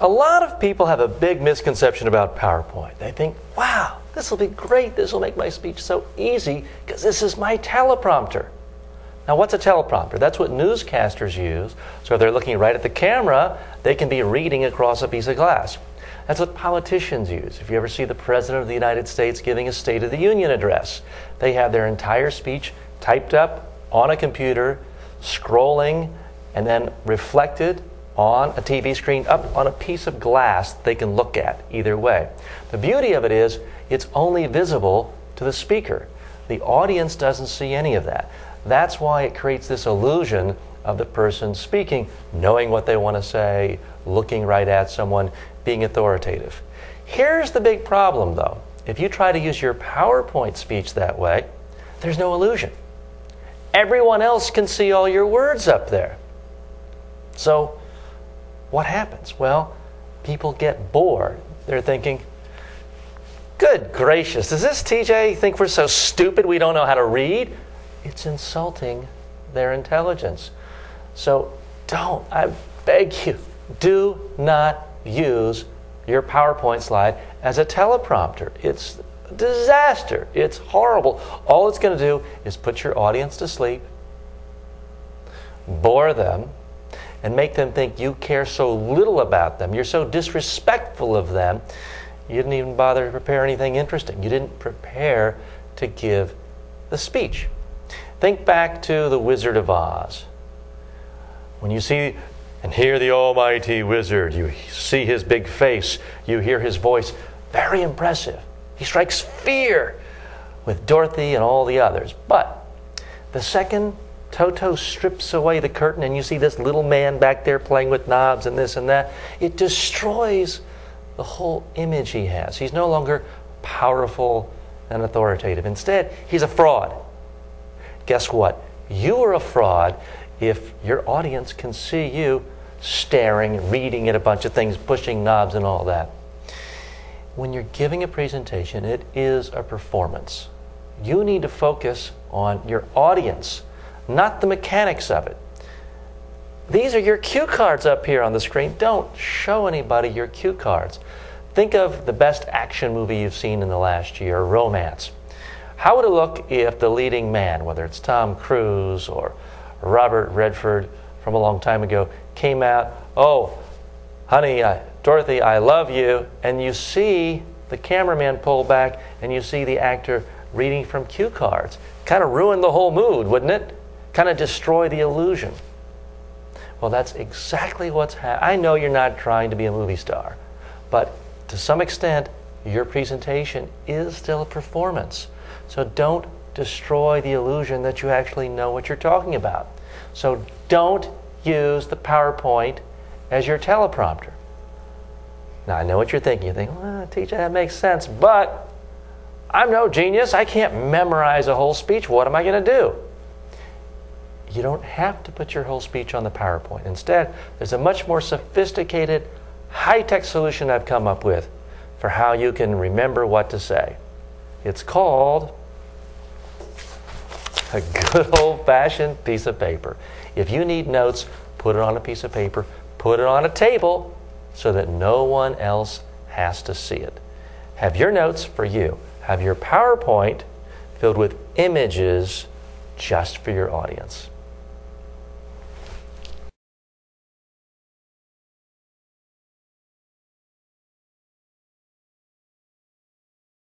A lot of people have a big misconception about PowerPoint. They think, wow, this will be great. This will make my speech so easy because this is my teleprompter. Now, what's a teleprompter? That's what newscasters use. So if they're looking right at the camera, they can be reading across a piece of glass. That's what politicians use. If you ever see the President of the United States giving a State of the Union address, they have their entire speech typed up on a computer, scrolling, and then reflected on a TV screen up on a piece of glass they can look at either way. The beauty of it is it's only visible to the speaker. The audience doesn't see any of that. That's why it creates this illusion of the person speaking, knowing what they want to say, looking right at someone, being authoritative. Here's the big problem, though. If you try to use your PowerPoint speech that way, there's no illusion. Everyone else can see all your words up there. So what happens? Well, people get bored. They're thinking, good gracious, does this TJ think we're so stupid we don't know how to read? It's insulting their intelligence. So I beg you, do not use your PowerPoint slide as a teleprompter. It's a disaster. It's horrible. All it's going to do is put your audience to sleep, bore them, and make them think you care so little about them. You're so disrespectful of them, you didn't even bother to prepare anything interesting. You didn't prepare to give the speech. Think back to The Wizard of Oz. When you see and hear the almighty wizard, you see his big face, you hear his voice, very impressive. He strikes fear with Dorothy and all the others. But the second Toto strips away the curtain and you see this little man back there playing with knobs and this and that, it destroys the whole image he has. He's no longer powerful and authoritative. Instead, he's a fraud. Guess what? You are a fraud if your audience can see you staring, reading at a bunch of things, pushing knobs and all that. When you're giving a presentation, it is a performance. You need to focus on your audience, not the mechanics of it. These are your cue cards up here on the screen. Don't show anybody your cue cards. Think of the best action movie you've seen in the last year, romance. How would it look if the leading man, whether it's Tom Cruise or Robert Redford from a long time ago, came out, oh, honey, Dorothy, I love you, and you see the cameraman pull back and you see the actor reading from cue cards. Kind of ruin the whole mood, wouldn't it? Kind of destroy the illusion. Well, that's exactly what's happening. I know you're not trying to be a movie star, but to some extent, your presentation is still a performance. So don't destroy the illusion that you actually know what you're talking about. So don't use the PowerPoint as your teleprompter. Now, I know what you're thinking. You think, well, teacher, that makes sense, but I'm no genius. I can't memorize a whole speech. What am I going to do? You don't have to put your whole speech on the PowerPoint. Instead, there's a much more sophisticated, high-tech solution I've come up with for how you can remember what to say. It's called a good old-fashioned piece of paper. If you need notes, put it on a piece of paper, put it on a table so that no one else has to see it. Have your notes for you. Have your PowerPoint filled with images just for your audience.